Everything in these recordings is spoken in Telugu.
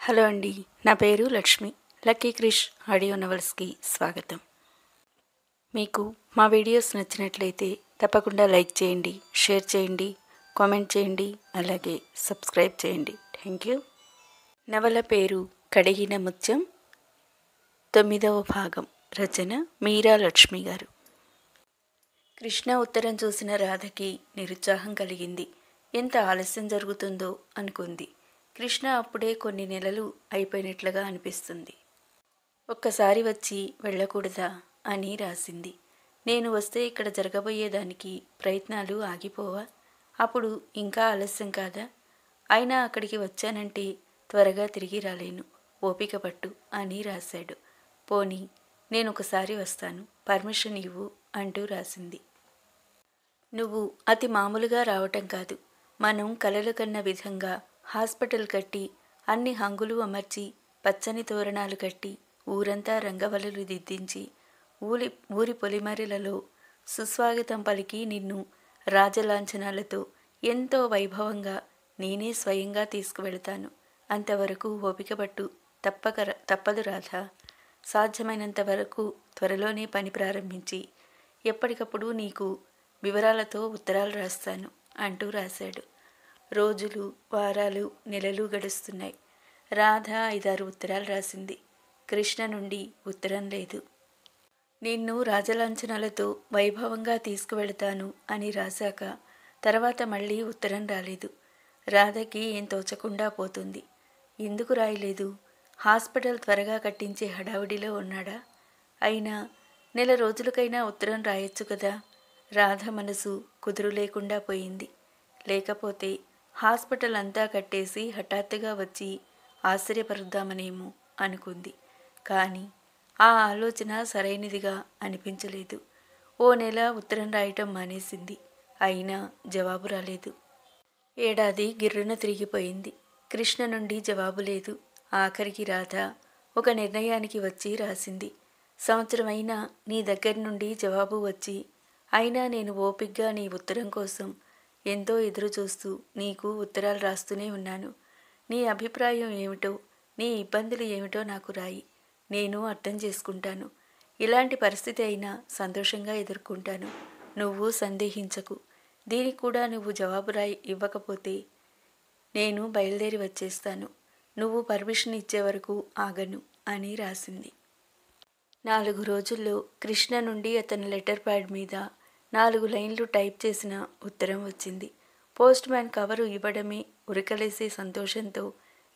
హలో అండి, నా పేరు లక్ష్మి. లక్కీ క్రిష్ ఆడియో నవల్స్కి స్వాగతం. మీకు మా వీడియోస్ నచ్చినట్లయితే తప్పకుండా లైక్ చేయండి, షేర్ చేయండి, కామెంట్ చేయండి, అలాగే సబ్స్క్రైబ్ చేయండి. Thank you. నవల పేరు కడిగిన ముత్యం, 9వ భాగం. రచన మీరా లక్ష్మి గారు. కృష్ణ ఉత్తరం చూసిన రాధకి నిరుత్సాహం కలిగింది. ఎంత ఆలస్యం జరుగుతుందో అనుకుంది. కృష్ణ అప్పుడే కొన్ని నెలలు అయిపోయినట్లుగా అనిపిస్తుంది. ఒక్కసారి వచ్చి వెళ్ళకూడదా అని రాసింది. నేను వస్తే ఇక్కడ జరగబోయేదానికి ప్రయత్నాలు ఆగిపోవా? అప్పుడు ఇంకా ఆలస్యం కాదా? అయినా అక్కడికి వచ్చానంటే త్వరగా తిరిగి రాలేను, ఓపిక పట్టు అని రాశాడు. పోనీ నేను ఒకసారి వస్తాను, పర్మిషన్ ఇవ్వు అంటూ రాసింది. నువ్వు అతి మామూలుగా రావటం కాదు, మనం కలలు కన్న విధంగా హాస్పిటల్ కట్టి అన్ని హంగులు అమర్చి పచ్చని తోరణాలు కట్టి ఊరంతా రంగవల్లులు దిద్దించి ఊరి పొలిమరిలలో సుస్వాగతం పలికి నిన్ను రాజలాంఛనాలతో ఎంతో వైభవంగా నేనే స్వయంగా తీసుకువెళతాను. అంతవరకు ఓపిక పట్టు, తప్పదు రాధా. సాధ్యమైనంత వరకు త్వరలోనే పని ప్రారంభించి ఎప్పటికప్పుడు నీకు వివరాలతో ఉత్తరాలు రాస్తాను అంటూ రాశాడు. రోజులు, వారాలు, నెలలు గడుస్తున్నాయి. రాధ 5-6 ఉత్తరాలు రాసింది. కృష్ణ నుండి ఉత్తరం లేదు. నిన్ను రాజలాంఛనాలతో వైభవంగా తీసుకువెళతాను అని రాశాక తర్వాత మళ్ళీ ఉత్తరం రాలేదు. రాధకి ఏం తోచకుండా పోతుంది. ఎందుకు రాయలేదు? హాస్పిటల్ త్వరగా కట్టించే హడావుడిలో ఉన్నాడా? అయినా నెల రోజులకైనా ఉత్తరం రాయొచ్చు కదా. రాధ మనసు కుదురు లేకుండా పోయింది. లేకపోతే హాస్పిటల్ అంతా కట్టేసి హఠాత్తుగా వచ్చి ఆశ్చర్యపరుద్దామనేమో అనుకుంది. కానీ ఆ ఆలోచన సరైనదిగా అనిపించలేదు. ఓ నెల ఉత్తరం రాయటం మానేసింది. అయినా జవాబు రాలేదు. ఏడాది గిర్రున తిరిగిపోయింది. కృష్ణ నుండి జవాబు లేదు. ఆఖరికి రాధ ఒక నిర్ణయానికి వచ్చి రాసింది. సంవత్సరమైనా నీ దగ్గర నుండి జవాబు వచ్చి, అయినా నేను ఓపిగ్గా నీ ఉత్తరం కోసం ఎంతో ఎదురు చూస్తూ నీకు ఉత్తరాలు రాస్తూనే ఉన్నాను. నీ అభిప్రాయం ఏమిటో, నీ ఇబ్బందులు ఏమిటో నాకు రాయి. నేను అర్థం చేసుకుంటాను. ఇలాంటి పరిస్థితి అయినా సంతోషంగా ఎదుర్కొంటాను. నువ్వు సందేహించకు. దీనికి కూడా నువ్వు జవాబు ఇవ్వకపోతే నేను బయలుదేరి వచ్చేస్తాను. నువ్వు పర్మిషన్ ఇచ్చే వరకు ఆగను అని రాసింది. 4 రోజుల్లో కృష్ణ నుండి అతని లెటర్ ప్యాడ్ మీద 4 లైన్లు టైప్ చేసిన ఉత్తరం వచ్చింది. పోస్ట్ మ్యాన్ కవరు ఇవ్వడమే ఉరకలేసే సంతోషంతో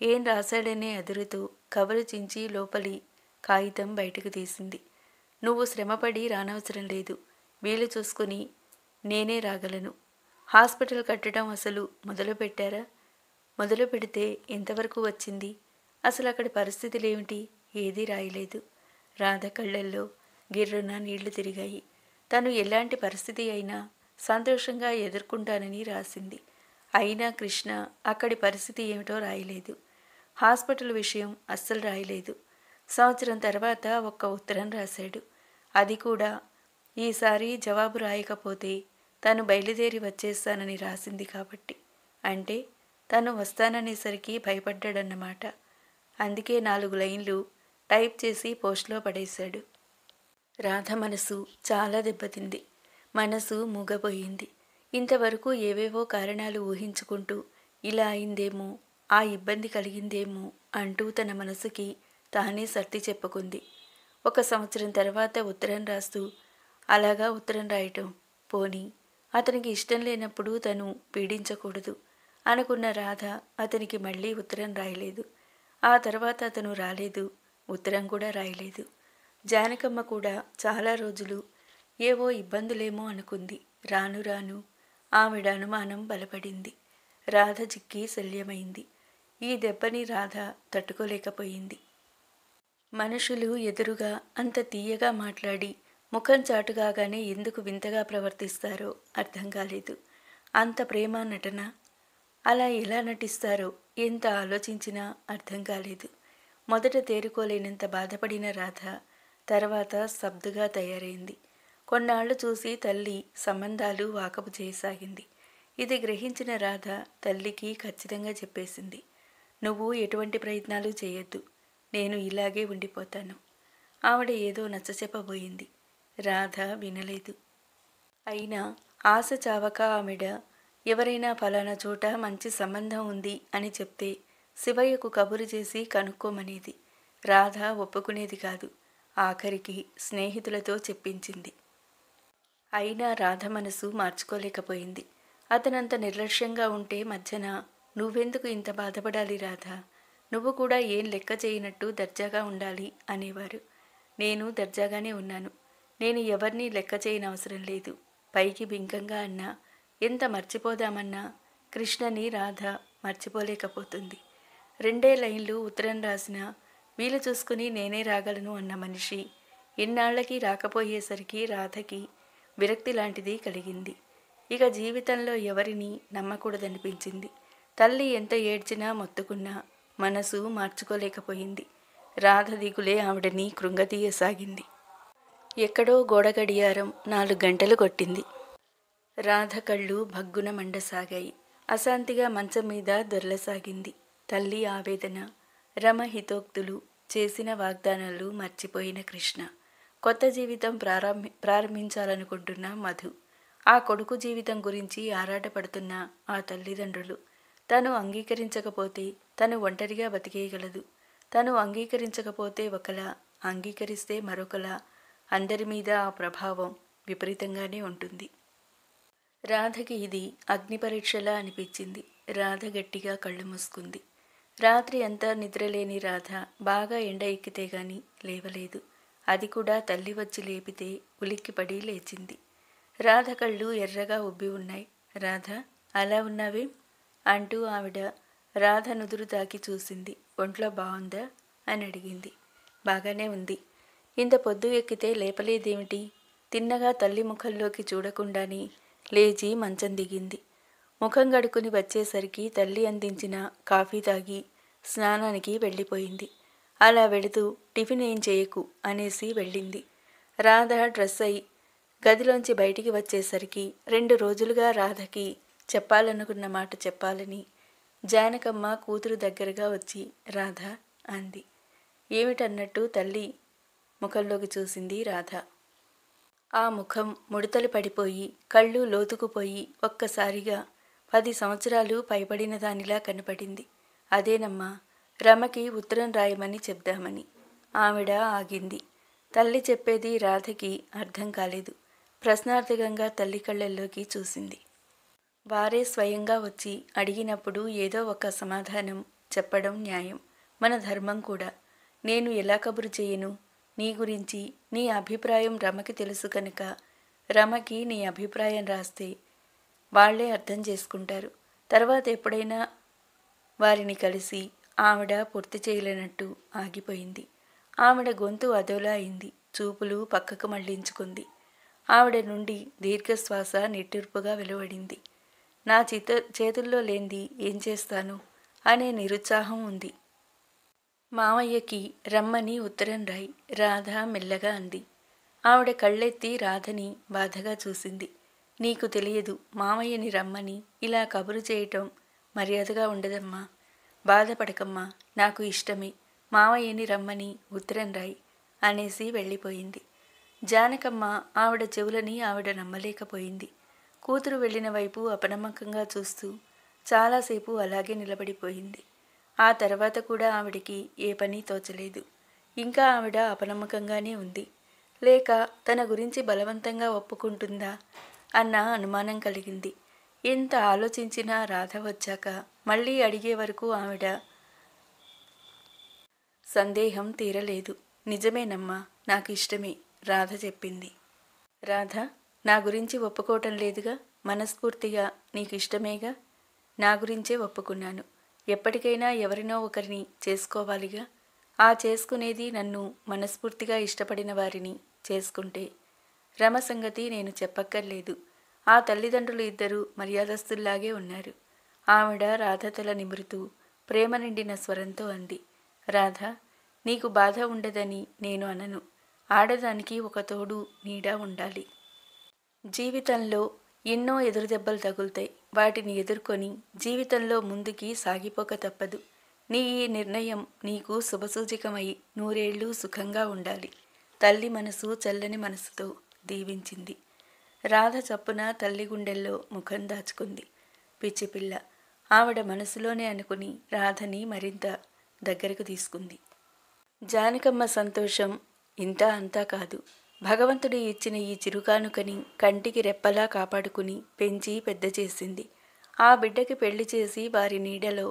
ఏం రాశాడనే అదురుతో కవరు చించి లోపలి కాగితం బయటకు తీసింది. నువ్వు శ్రమపడి రానవసరం లేదు. వీలు చూసుకుని నేనే రాగలను. హాస్పిటల్ కట్టడం అసలు మొదలు పెట్టారా? మొదలు పెడితే ఎంతవరకు వచ్చింది? అసలు అక్కడి పరిస్థితులేమిటి? ఏదీ రాయలేదు. రాధ కళ్ళల్లో గిర్రున నీళ్లు తిరిగాయి. తను ఎలాంటి పరిస్థితి అయినా సంతోషంగా ఎదుర్కొంటానని రాసింది. అయినా కృష్ణ అక్కడి పరిస్థితి ఏమిటో రాయలేదు. హాస్పిటల్ విషయం అస్సలు రాయలేదు. సంవత్సరం తర్వాత ఒక్క ఉత్తరం రాశాడు. అది కూడా ఈసారి జవాబు రాయకపోతే తను బయలుదేరి వచ్చేస్తానని రాసింది కాబట్టి. అంటే తను వస్తాననేసరికి భయపడ్డాడన్నమాట. అందుకే 4 లైన్లు టైప్ చేసి పోస్ట్లో పడేశాడు. రాధ మనసు చాలా దెబ్బతింది. మనసు మూగపోయింది. ఇంతవరకు ఏవేవో కారణాలు ఊహించుకుంటూ ఇలా అయిందేమో, ఆ ఇబ్బంది కలిగిందేమో అంటూ తన మనసుకి తానే సర్ది చెప్పుకుంది. 1 సంవత్సరం తర్వాత ఉత్తరం రాస్తూ అలాగా ఉత్తరం రాయటం, పోనీ అతనికి ఇష్టం లేనప్పుడు తను పీడించకూడదు అనుకున్న రాధ అతనికి మళ్ళీ ఉత్తరం రాయలేదు. ఆ తర్వాత అతను రాలేదు, ఉత్తరం కూడా రాయలేదు. జానకమ్మ కూడా చాలా రోజులు ఏవో ఇబ్బందులేమో అనుకుంది. రాను రాను ఆవిడ అనుమానం బలపడింది. రాధ చిక్కి శల్యమైంది. ఈ దెబ్బని రాధ తట్టుకోలేకపోయింది. మనుషులు ఎదురుగా అంత తీయగా మాట్లాడి ముఖం చాటుగానే ఎందుకు వింతగా ప్రవర్తిస్తారో అర్థం కాలేదు. అంత ప్రేమ నటన, అలా ఎలా నటిస్తారో ఎంత ఆలోచించినా అర్థం కాలేదు. మొదట తేరుకోలేనంత బాధపడిన రాధ తర్వాత స్తబ్దుగా తయారైంది. కొన్నాళ్లు చూసి తల్లి సంబంధాలు వాకపు చేయసాగింది. ఇది గ్రహించిన రాధ తల్లికి ఖచ్చితంగా చెప్పేసింది. నువ్వు ఎటువంటి ప్రయత్నాలు చేయొద్దు, నేను ఇలాగే ఉండిపోతాను. ఆవిడ ఏదో నచ్చచెప్పబోయింది. రాధ వినలేదు. అయినా ఆశ చావక ఆవిడ ఎవరైనా ఫలానా చోట మంచి సంబంధం ఉంది అని చెప్తే శివయ్యకు కబురు చేసి కనుక్కోమనేది. రాధ ఒప్పుకునేది కాదు. ఆఖరికి స్నేహితులతో చెప్పించింది. అయినా రాధ మనసు మార్చుకోలేకపోయింది. అతనంత నిర్లక్ష్యంగా ఉంటే మధ్యన నువ్వెందుకు ఇంత బాధపడాలి రాధా? నువ్వు కూడా ఏం లెక్క చేయనట్టు దర్జాగా ఉండాలి అనేవారు. నేను దర్జాగానే ఉన్నాను. నేను ఎవరినీ లెక్క చేయనవసరం లేదు. పైకి బింకంగా అన్నా, ఎంత మర్చిపోదామన్నా కృష్ణని రాధ మర్చిపోలేకపోతుంది. 2 లైన్లు ఉత్తరం రాసినా వీలు చూసుకుని నేనే రాగలను అన్న మనిషి ఇన్నాళ్లకి రాకపోయేసరికి రాధకి విరక్తి లాంటిది కలిగింది. ఇక జీవితంలో ఎవరిని నమ్మకూడదనిపించింది. తల్లి ఎంత ఏడ్చినా మొత్తుకున్నా మనసు మార్చుకోలేకపోయింది. రాధ దిగులే ఆవిడని కృంగతీయసాగింది. ఎక్కడో గోడ గడియారం 4 గంటలు కొట్టింది. రాధ కళ్ళు భగ్గున మండసాగాయి. అశాంతిగా మంచం మీద దొర్లసాగింది. తల్లి ఆవేదన, రమ హితోక్తులు, చేసిన వాగ్దానాలు మర్చిపోయిన కృష్ణ, కొత్త జీవితం ప్రారంభించాలనుకుంటున్న మధు, ఆ కొడుకు జీవితం గురించి ఆరాటపడుతున్న ఆ తల్లిదండ్రులు. తను అంగీకరించకపోతే తను ఒంటరిగా బతికేయగలదు. తను అంగీకరించకపోతే ఒకలా, అంగీకరిస్తే మరొకలా. అందరి మీద ఆ ప్రభావం విపరీతంగానే ఉంటుంది. రాధకి ఇది అగ్నిపరీక్షలా అనిపించింది. రాధ గట్టిగా కళ్ళు మూసుకుంది. రాత్రి అంతా నిద్రలేని రాధ బాగా ఎండ ఎక్కితే గాని లేవలేదు. అది కూడా తల్లి వచ్చి లేపితే ఉలిక్కిపడి లేచింది. రాధ కళ్ళు ఎర్రగా ఉబ్బి ఉన్నాయి. రాధ, అలా ఉన్నావేం అంటూ ఆవిడ రాధ నుదురు తాకి చూసింది. ఒంట్లో బాగుందా అని అడిగింది. బాగానే ఉంది. ఇంత పొద్దు ఎక్కితే లేపలేదేమిటి? తిన్నగా తల్లి ముఖంలోకి చూడకుండానే లేచి మంచం దిగింది. ముఖం గడుకుని వచ్చేసరికి తల్లి అందించిన కాఫీ తాగి స్నానానికి వెళ్ళిపోయింది. అలా వెళుతూ టిఫిన్ ఏం చేయకు అనేసి వెళ్ళింది. రాధ డ్రెస్ అయి గదిలోంచి బయటికి వచ్చేసరికి 2 రోజులుగా రాధకి చెప్పాలనుకున్న మాట చెప్పాలని జానకమ్మ కూతురు దగ్గరగా వచ్చి రాధ అంది. ఏమిటన్నట్టు తల్లి ముఖంలోకి చూసింది రాధ. ఆ ముఖం ముడతలు పడిపోయి కళ్ళు లోతుకుపోయి ఒక్కసారిగా 10 సంవత్సరాలు పైబడిన దానిలా కనపడింది. అదేనమ్మా, రమకి ఉత్తరం రాయమని చెప్దామని. ఆవిడ ఆగింది. తల్లి చెప్పేది రాధకి అర్థం కాలేదు. ప్రశ్నార్థకంగా తల్లి కళ్ళల్లోకి చూసింది. వారే స్వయంగా వచ్చి అడిగినప్పుడు ఏదో ఒక సమాధానం చెప్పడం న్యాయం, మన ధర్మం కూడా. నేను ఎలా కబురు చేయను? నీ గురించి నీ అభిప్రాయం రమకి తెలుసు కనుక రమకి నీ అభిప్రాయం రాస్తే వాళ్లే అర్థం చేసుకుంటారు. తర్వాత ఎప్పుడైనా వారిని కలిసి ఆవిడ పూర్తి చేయలేనట్టు ఆగిపోయింది. ఆవిడ గొంతు అదోలా అయింది. చూపులు పక్కకు మళ్లించుకుంది. ఆవిడ నుండి దీర్ఘశ్వాస నిట్టూర్పుగా వెలువడింది. నా చేతుల్లో లేంది ఏం చేస్తాను అనే నిరుత్సాహం ఉంది. మామయ్యకి రమ్మని ఉత్తరం రాయి, రాధ మెల్లగా అంది. ఆవిడ కళ్ళెత్తి రాధని బాధగా చూసింది. నీకు తెలియదు, మామయ్యని రమ్మని ఇలా కబురు చేయటం మర్యాదగా ఉండదమ్మా. బాధపడకమ్మా, నాకు ఇష్టమే. మామయ్యని రమ్మని ఉత్తరం రాయి అనేసి వెళ్ళిపోయింది. జానకమ్మ ఆవిడ చెవులని ఆవిడ నమ్మలేకపోయింది. కూతురు వెళ్ళిన వైపు అపనమ్మకంగా చూస్తూ చాలాసేపు అలాగే నిలబడిపోయింది. ఆ తర్వాత కూడా ఆవిడికి ఏ పని తోచలేదు. ఇంకా ఆవిడ అపనమ్మకంగానే ఉంది. లేక తన గురించి బలవంతంగా ఒప్పుకుంటుందా అన్న అనుమానం కలిగింది. ఎంత ఆలోచించినా రాధ వచ్చాక మళ్ళీ అడిగే వరకు ఆవిడ సందేహం తీరలేదు. నిజమేనమ్మా, నాకు ఇష్టమే, రాధ చెప్పింది. రాధ, నా గురించి ఒప్పుకోవటం లేదుగా? మనస్ఫూర్తిగా నీకు ఇష్టమేగా? నా గురించే ఒప్పుకున్నాను. ఎప్పటికైనా ఎవరినో ఒకరిని చేసుకోవాలిగా. ఆ చేసుకునేది నన్ను మనస్ఫూర్తిగా ఇష్టపడిన వారిని చేసుకుంటే. రమ సంగతి నేను చెప్పక్కర్లేదు. ఆ తల్లిదండ్రులు ఇద్దరూ మర్యాదస్తుల్లాగే ఉన్నారు. ఆవిడ రాధ తల నిమురుతూ ప్రేమ నిండిన స్వరంతో అంది. రాధ, నీకు బాధ ఉండదని నేను అనను. ఆడదానికి ఒక తోడు నీడ ఉండాలి. జీవితంలో ఎన్నో ఎదురుదెబ్బలు తగులుతాయి. వాటిని ఎదుర్కొని జీవితంలో ముందుకి సాగిపోక తప్పదు. నీ ఈ నిర్ణయం నీకు శుభసూచకమై నూరేళ్లు సుఖంగా ఉండాలి. తల్లి మనసు చల్లని మనసుతో దీవించింది. రాధ చప్పున తల్లి గుండెల్లో ముఖం దాచుకుంది. పిచ్చిపిల్ల. ఆవిడ మనసులోనే అనుకుని రాధని మరింత దగ్గరకు తీసుకుంది. జానకమ్మ సంతోషం ఇంత అంతా కాదు. భగవంతుడు ఇచ్చిన ఈ చిరుకానుకని కంటికి రెప్పలా కాపాడుకుని పెంచి పెద్ద చేసింది. ఆ బిడ్డకి పెళ్లి చేసి వారి నీడలో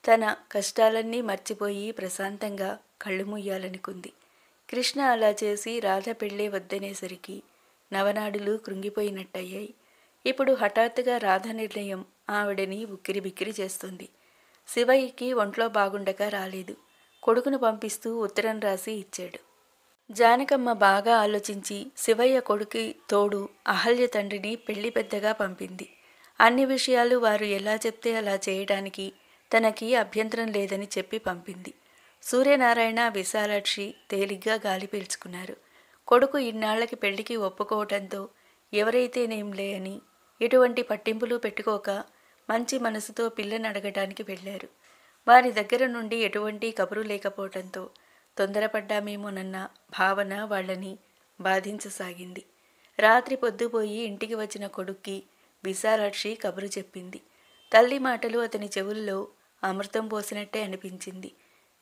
తన కష్టాలన్నీ మర్చిపోయి ప్రశాంతంగా కళ్ళు ముయ్యాలనుకుంది. కృష్ణ అలా చేసి రాధ పెళ్ళే వద్దనేసరికి నవనాడులు కృంగిపోయినట్టయ్యాయి. ఇప్పుడు హఠాత్తుగా రాధ నిర్ణయం ఆవిడని ఉక్కిరి బిక్కిరి చేస్తుంది. శివయ్యకి ఒంట్లో బాగుండక రాలేదు. కొడుకును పంపిస్తూ ఉత్తరం రాసి ఇచ్చాడు. జానకమ్మ బాగా ఆలోచించి శివయ్య కొడుకి తోడు అహల్య తండ్రిని పెళ్లి పెద్దగా పంపింది. అన్ని విషయాలు వారు ఎలా చెప్తే అలా చేయడానికి తనకి అభ్యంతరం లేదని చెప్పి పంపింది. సూర్యనారాయణ, విశాలాక్షి తేలిగ్గా గాలి పీల్చుకున్నారు. కొడుకు ఇన్నాళ్లకి పెళ్లికి ఒప్పుకోవటంతో ఎవరైతేనేంలే అని ఎటువంటి పట్టింపులు పెట్టుకోక మంచి మనసుతో పిల్లని అడగటానికి వెళ్లారు. వారి దగ్గర నుండి ఎటువంటి కబురు లేకపోవటంతో తొందరపడ్డామేమోనన్న భావన వాళ్ళని బాధించసాగింది. రాత్రి పొద్దుపోయి ఇంటికి వచ్చిన కొడుక్కి విశాలాక్షి కబురు చెప్పింది. తల్లి మాటలు అతని చెవుల్లో అమృతం పోసినట్టే అనిపించింది.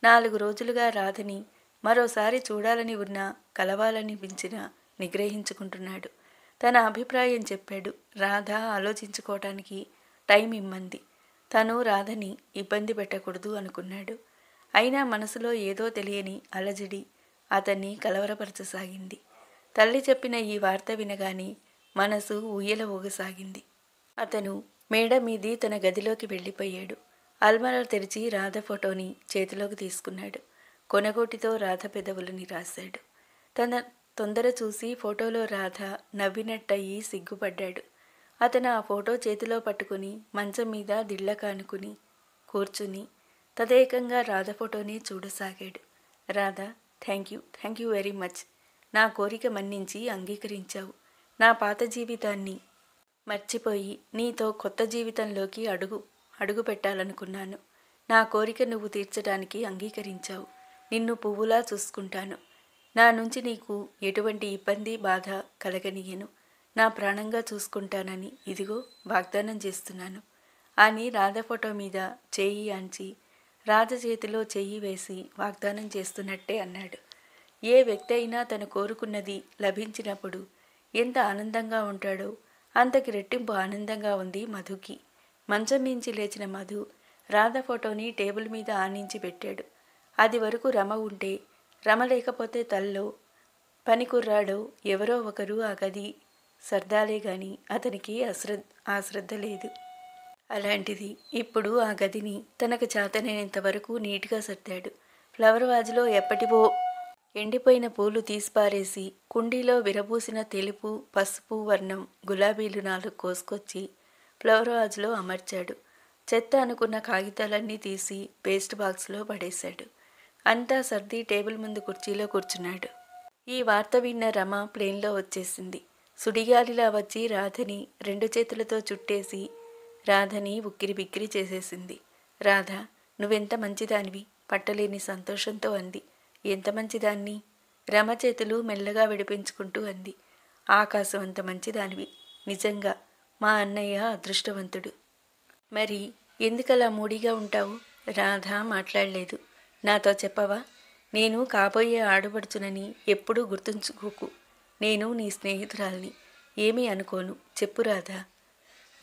4 రోజులుగా రాధని మరోసారి చూడాలని ఉన్నా కలవాలనిపించినా నిగ్రహించుకుంటున్నాడు. తన అభిప్రాయం చెప్పాడు. రాధ ఆలోచించుకోవటానికి టైం ఇమ్మంది. తను రాధని ఇబ్బంది పెట్టకూడదు అనుకున్నాడు. అయినా మనసులో ఏదో తెలియని అలజడి అతన్ని కలవరపరచసాగింది. తల్లి చెప్పిన ఈ వార్త వినగానే మనసు ఊయల ఊగసాగింది. అతను మేడ మీది తన గదిలోకి వెళ్ళిపోయాడు. అల్మరా తెరిచి రాధ ఫోటోని చేతిలోకి తీసుకున్నాడు. కొనగోటితో రాధ పెదవులని రాశాడు. తన తొందర చూసి ఫోటోలో రాధ నవ్వినట్టయి సిగ్గుపడ్డాడు. అతను ఆ ఫోటో చేతిలో పట్టుకుని మంచం మీద దిళ్ళ కానుకుని కూర్చుని తదేకంగా రాధ ఫోటోని చూడసాగాడు. Radha, thank you very much. నా కోరిక మన్నించి అంగీకరించావు. నా పాత జీవితాన్ని మర్చిపోయి నీతో కొత్త జీవితంలోకి అడుగు పెట్టాలనుకున్నాను. నా కోరిక నువ్వు తీర్చడానికి అంగీకరించావు. నిన్ను పువ్వులా చూసుకుంటాను. నా నుంచి నీకు ఎటువంటి ఇబ్బంది బాధ కలగనీయను. నా ప్రాణంగా చూసుకుంటానని ఇదిగో వాగ్దానం చేస్తున్నాను అని రాధ ఫోటో మీద చేయి ఆంచి రాధ చేతిలో చెయ్యి వేసి వాగ్దానం చేస్తున్నట్టే అన్నాడు. ఏ వ్యక్తి అయినా తను కోరుకున్నది లభించినప్పుడు ఎంత ఆనందంగా ఉంటాడో అంతకి రెట్టింపు ఆనందంగా ఉంది మధుకి. మంచం మించి లేచిన మధు రాధ ఫోటోని టేబుల్ మీద ఆనించి పెట్టాడు. అది వరకు రమ ఉంటే, రమ లేకపోతే తల్లో పని కుర్రాడో ఎవరో ఒకరు ఆ గది సర్దాలే గాని అతనికి ఆ శ్రద్ధ లేదు. అలాంటిది ఇప్పుడు ఆ గదిని తనకు చేతనైనంత వరకు నీట్గా సర్దాడు. ఫ్లవర్ వాజ్లో ఎప్పటివో ఎండిపోయిన పూలు తీసిపారేసి కుండీలో విరబూసిన తెలుపు, పసుపు వర్ణం గులాబీలు 4 కోసుకొచ్చి ఫ్లవర్ వాజ్లో అమర్చాడు. చెత్త అనుకున్న కాగితాలన్నీ తీసి పేస్ట్ బాక్స్లో పడేశాడు. అంతా సర్ది టేబుల్ ముందు కుర్చీలో కూర్చున్నాడు. ఈ వార్త విన్న రమ ప్లేన్లో వచ్చేసింది. సుడిగాలిలా వచ్చి రాధని 2 చేతులతో చుట్టేసి రాధని ఉక్కిరి బిక్కిరి చేసేసింది. రాధ, నువ్వెంత మంచిదానివి, పట్టలేని సంతోషంతో అంది. ఎంత మంచిదాన్ని? రమ చేతులు మెల్లగా విడిపించుకుంటూ అంది. ఆకాశం అంత మంచిదానివి. నిజంగా మా అన్నయ్య అదృష్టవంతుడు. మరి ఎందుకలా మూడీగా ఉంటావు? రాధ మాట్లాడలేదు. నాతో చెప్పవా? నేను కాబోయే ఆడపడుచునని ఎప్పుడూ గుర్తుంచుకోకు. నేను నీ స్నేహితురాల్ని. ఏమీ అనుకోను. చెప్పు రాధా.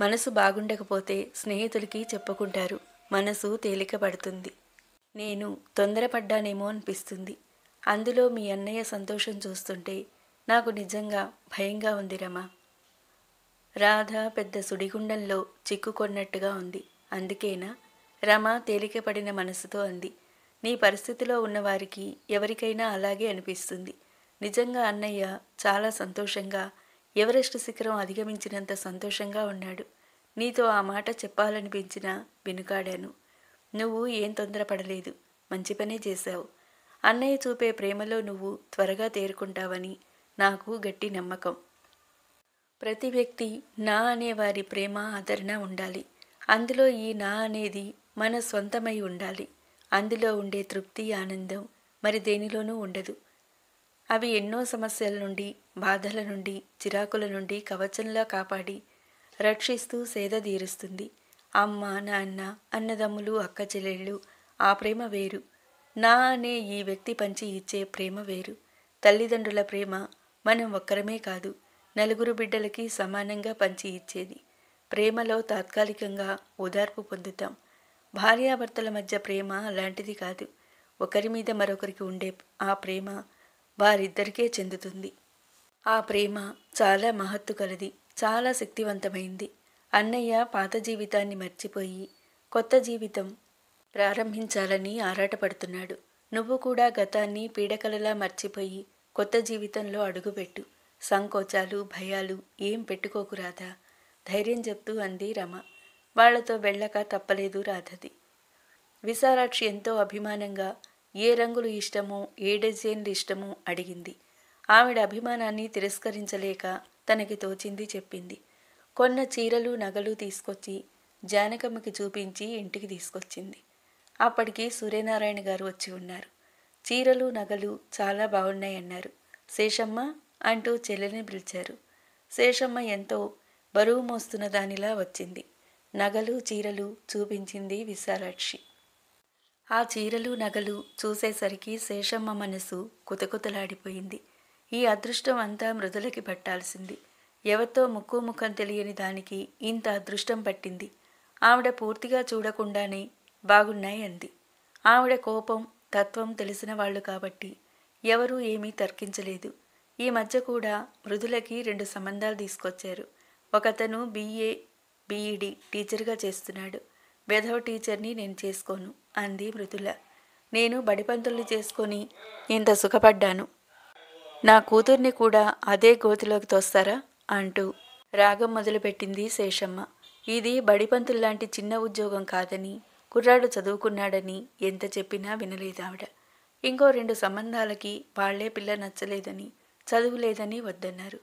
మనసు బాగుండకపోతే స్నేహితులకి చెప్పుకుంటారు. మనసు తేలిక పడుతుంది. నేను తొందరపడ్డానేమో అనిపిస్తుంది. అందులో మీ అన్నయ్య సంతోషం చూస్తుంటే నాకు నిజంగా భయంగా ఉంది రమ. రాధ పెద్ద సుడిగుండంలో చిక్కుకొన్నట్టుగా ఉంది. అందుకేనా? రమ తేలికపడిన మనసుతో అంది. నీ పరిస్థితిలో ఉన్నవారికి ఎవరికైనా అలాగే అనిపిస్తుంది. నిజంగా అన్నయ్య చాలా సంతోషంగా, ఎవరెస్ట్ శిఖరం అధిగమించినంత సంతోషంగా ఉన్నాడు. నీతో ఆ మాట చెప్పాలనిపించినా వెనుకాడాను. నువ్వు ఏం తొందరపడలేదు. మంచి పనే చేశావు. అన్నయ్య చూపే ప్రేమలో నువ్వు త్వరగా తేరుకుంటావని నాకు గట్టి నమ్మకం. ప్రతి వ్యక్తి నా అనేవారి ప్రేమ ఆదరణ ఉండాలి. అందులో ఈ నా అనేది మన సొంతమై ఉండాలి. అందులో ఉండే తృప్తి, ఆనందం మరి దేనిలోనూ ఉండదు. అవి ఎన్నో సమస్యల నుండి, బాధల నుండి, చిరాకుల నుండి కవచంలా కాపాడి రక్షిస్తూ సేద తీరుస్తుంది. అమ్మ, నాన్న, అన్నదమ్ములు, అక్క చెల్లెళ్ళు ఆ ప్రేమ వేరు. నా అనే ఈ వ్యక్తి పంచి ఇచ్చే ప్రేమ వేరు. తల్లిదండ్రుల ప్రేమ మనం ఒక్కరమే కాదు, నలుగురు బిడ్డలకి సమానంగా పంచి ఇచ్చేది. ప్రేమలో తాత్కాలికంగా ఓదార్పు పొందుతాం. భార్యాభర్తల మధ్య ప్రేమ అలాంటిది కాదు. ఒకరి మీద మరొకరికి ఉండే ఆ ప్రేమ వారిద్దరికే చెందుతుంది. ఆ ప్రేమ చాలా మహత్తు కలది, చాలా శక్తివంతమైంది. అన్నయ్య పాత జీవితాన్ని మర్చిపోయి కొత్త జీవితం ప్రారంభించాలని ఆరాటపడుతున్నాడు. నువ్వు కూడా గతాన్ని పీడకలలా మర్చిపోయి కొత్త జీవితంలో అడుగుపెట్టు. సంకోచాలు, భయాలు ఏం పెట్టుకోకు రాధా, ధైర్యం చెప్తూ అంది రమ. వాళ్లతో వెళ్ళక తప్పలేదు రాధది. విశాలాక్షి ఎంతో అభిమానంగా ఏ రంగులు ఇష్టమో, ఏ డిజైన్లు ఇష్టమో అడిగింది. ఆవిడ అభిమానాన్ని తిరస్కరించలేక తనకి తోచింది చెప్పింది. కొన్న చీరలు, నగలు తీసుకొచ్చి జానకమ్మకి చూపించి ఇంటికి తీసుకొచ్చింది. అప్పటికి సూర్యనారాయణ గారు వచ్చి ఉన్నారు. చీరలు, నగలు చాలా బాగున్నాయన్నారు. శేషమ్మ అంటూ చెల్లెల్ని పిలిచారు. శేషమ్మ ఎంతో బరువు మోస్తున్న దానిలా వచ్చింది. నగలు, చీరలు చూపించింది విశాలాక్షి. ఆ చీరలు, నగలు చూసేసరికి శేషమ్మ మనసు కుతకుతలాడిపోయింది. ఈ అదృష్టం అంతా మృదులకి పట్టాల్సింది. ఎవరితో ముక్కు ముఖం తెలియని దానికి ఇంత అదృష్టం పట్టింది. ఆవిడ పూర్తిగా చూడకుండానే బాగున్నాయి అంది. ఆవిడ కోపం, తత్వం తెలిసిన వాళ్ళు కాబట్టి ఎవరూ ఏమీ తర్కించలేదు. ఈ మధ్య కూడా మృదులకి 2 సంబంధాలు తీసుకొచ్చారు. ఒకతను BA, BEd టీచర్గా చేస్తున్నాడు. వెధవ టీచర్ని నేను చేసుకోను అంది మృదుల. నేను బడిపంతుల్ని చేసుకొని ఇంత సుఖపడ్డాను. నా కూతుర్ని కూడా అదే గోతిలోకి తోస్తారా అంటూ రాగం మొదలుపెట్టింది శేషమ్మ. ఇది బడిపంతుల్లాంటి చిన్న ఉద్యోగం కాదని, కుర్రాడు చదువుకున్నాడని ఎంత చెప్పినా వినలేదావిడ. ఇంకో 2 సంబంధాలకి వాళ్లే పిల్ల నచ్చలేదని, చదువు లేదని వద్దన్నారు.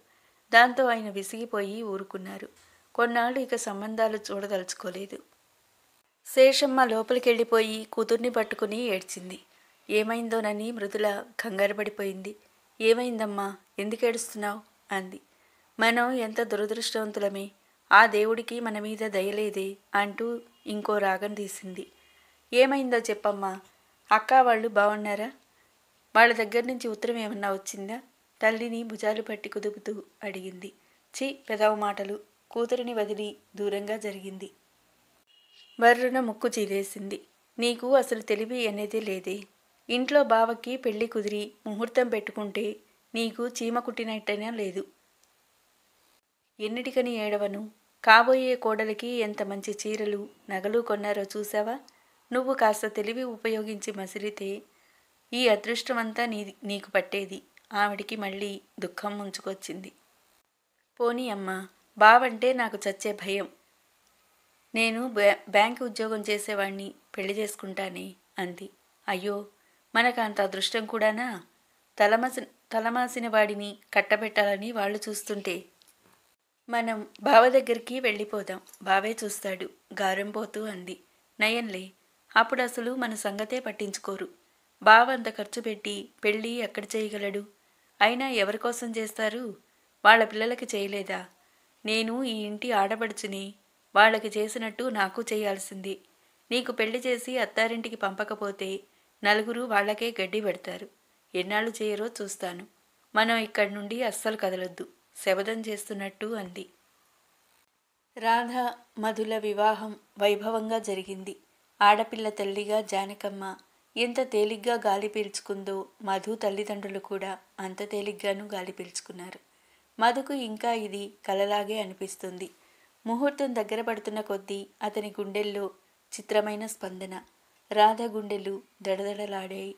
దాంతో ఆయన విసిగిపోయి ఊరుకున్నారు. కొన్నాళ్ళు ఇక సంబంధాలు చూడదలుచుకోలేదు. శేషమ్మ లోపలికెళ్ళిపోయి కూతుర్ని పట్టుకుని ఏడ్చింది. ఏమైందోనని మృదుల కంగారు పడిపోయింది. ఏమైందమ్మా, ఎందుకు ఏడుస్తున్నావు అంది. మనం ఎంత దురదృష్టవంతులమే, ఆ దేవుడికి మన మీద దయలేదే అంటూ ఇంకో రాగం తీసింది. ఏమైందో చెప్పమ్మా, అక్క వాళ్ళు బాగున్నారా? వాళ్ళ దగ్గర నుంచి ఉత్తరం ఏమన్నా వచ్చిందా? తల్లిని భుజాలు పట్టి కుదుపుతూ అడిగింది. ఛీ, పెదవ మాటలు. కూతురిని వదిలి దూరంగా జరిగింది. బర్రున ముక్కు చీరేసింది. నీకు అసలు తెలివి అనేదే లేదే. ఇంట్లో బావకి పెళ్లి కుదిరి ముహూర్తం పెట్టుకుంటే నీకు చీమ కుట్టినట్టైనా లేదు. ఎన్నిటికని ఏడవను? కాబోయే కోడలికి ఎంత మంచి చీరలు, నగలు కొన్నారో చూసావా? నువ్వు కాస్త తెలివి ఉపయోగించి మసిలితే ఈ అదృష్టమంతా నీకు పట్టేది. ఆవిడికి మళ్ళీ దుఃఖం ముంచుకొచ్చింది. పోనీ అమ్మా, బావంటే నాకు చచ్చే భయం. నేను బ్యాంకు ఉద్యోగం చేసేవాణ్ణి పెళ్లి చేసుకుంటానే అంది. అయ్యో, మనకు అంత అదృష్టం కూడానా? తలమాసిన వాడిని కట్టబెట్టాలని వాళ్ళు చూస్తుంటే మనం బావ దగ్గరికి వెళ్ళిపోదాం, బావే చూస్తాడు గారం పోతూ అంది. నయంలే, అప్పుడు అసలు మన సంగతే పట్టించుకోరు. బావ అంత ఖర్చు పెట్టి పెళ్ళి ఎక్కడ చేయగలడు? అయినా ఎవరికోసం చేస్తారు? వాళ్ళ పిల్లలకి చేయలేదా? నేను ఈ ఇంటి ఆడపడుచుని, వాళ్ళకి చేసినట్టు నాకు చేయాల్సింది. నీకు పెళ్లి చేసి అత్తారింటికి పంపకపోతే నలుగురు వాళ్లకే గడ్డి పెడతారు. ఎన్నాళ్ళు చేయరో చూస్తాను. మనం ఇక్కడి నుండి అస్సలు కదలొద్దు, శబదం చేస్తున్నట్టు అంది. రాధ, మధుల వివాహం వైభవంగా జరిగింది. ఆడపిల్ల తల్లిగా జానకమ్మ ఎంత తేలిగ్గా గాలి పీల్చుకుందో మధు తల్లిదండ్రులు కూడా అంత తేలిగ్గానూ గాలి పీల్చుకున్నారు. మధుకు ఇంకా ఇది కలలాగే అనిపిస్తుంది. ముహూర్తం దగ్గర పడుతున్న కొద్దీ అతని గుండెల్లో చిత్రమైన స్పందన. రాధ గుండెలు దడదడలాడాయి.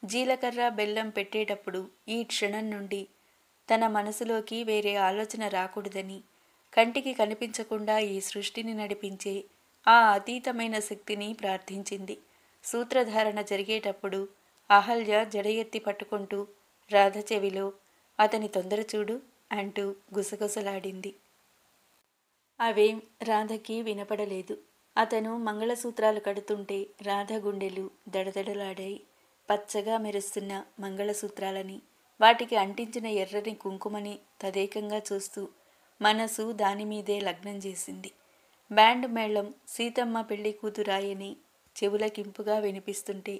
జీలకర్ర, బెల్లం పెట్టేటప్పుడు ఈ క్షణం నుండి తన మనసులోకి వేరే ఆలోచన రాకూడదని, కంటికి కనిపించకుండా ఈ సృష్టిని నడిపించే ఆ అతీతమైన శక్తిని ప్రార్థించింది. సూత్రధారణ జరిగేటప్పుడు అహల్య జడ ఎత్తి పట్టుకుంటూ రాధ చెవిలో అతని తొందర చూడు అంటూ గుసగుసలాడింది. అవేం రాధకి వినపడలేదు. అతను మంగళసూత్రాలు కడుతుంటే రాధ గుండెలు దడదడలాడాయి. పచ్చగా మెరుస్తున్న మంగళసూత్రాలని, వాటికి అంటించిన ఎర్రని కుంకుమని తదేకంగా చూస్తూ మనసు దానిమీదే లగ్నం చేసింది. బ్యాండ్ మేళం సీతమ్మ పెళ్లి కూతురాయని చెవులకింపుగా వినిపిస్తుంటే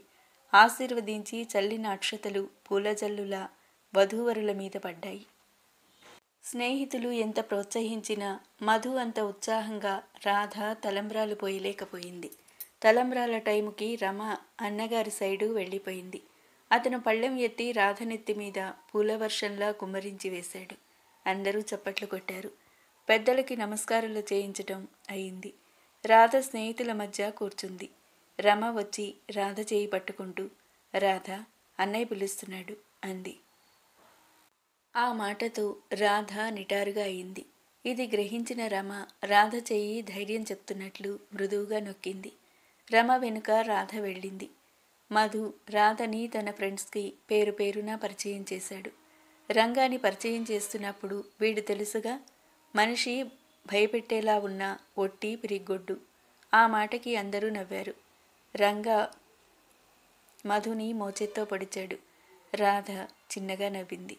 ఆశీర్వదించి చల్లిన అక్షతలు పూలజల్లులా వధూవరుల మీద పడ్డాయి. స్నేహితులు ఎంత ప్రోత్సహించినా మధు అంత ఉత్సాహంగా రాధ తలంబ్రాలు పోయలేకపోయింది. తలంబ్రాల టైముకి రమ అన్నగారి సైడు వెళ్ళిపోయింది. అతను పళ్ళెం ఎత్తి రాధ నెత్తి మీద పూలవర్షంలా కుమ్మరించి వేశాడు. అందరూ చప్పట్లు కొట్టారు. పెద్దలకి నమస్కారాలు చేయించటం అయింది. రాధ స్నేహితుల మధ్య కూర్చుంది. రమ వచ్చి రాధ చేయి పట్టుకుంటూ, రాధ, అన్నయ్య పిలుస్తున్నాడు అంది. ఆ మాటతో రాధ నిటారుగా అయింది. ఇది గ్రహించిన రమ రాధ చెయ్యి ధైర్యం చెప్తున్నట్లు మృదువుగా నొక్కింది. రమ వెనుక రాధ వెళ్ళింది. మధు రాధని తన ఫ్రెండ్స్కి పేరు పేరునా పరిచయం చేశాడు. రంగాని పరిచయం చేస్తున్నప్పుడు వీడు తెలుసుగా, మనిషి భయపెట్టేలా ఉన్న ఒట్టి పిరిగ్గొడ్డు. ఆ మాటకి అందరూ నవ్వారు. రంగా మధుని మోచేత్తో పొడిచాడు. రాధ చిన్నగా నవ్వింది.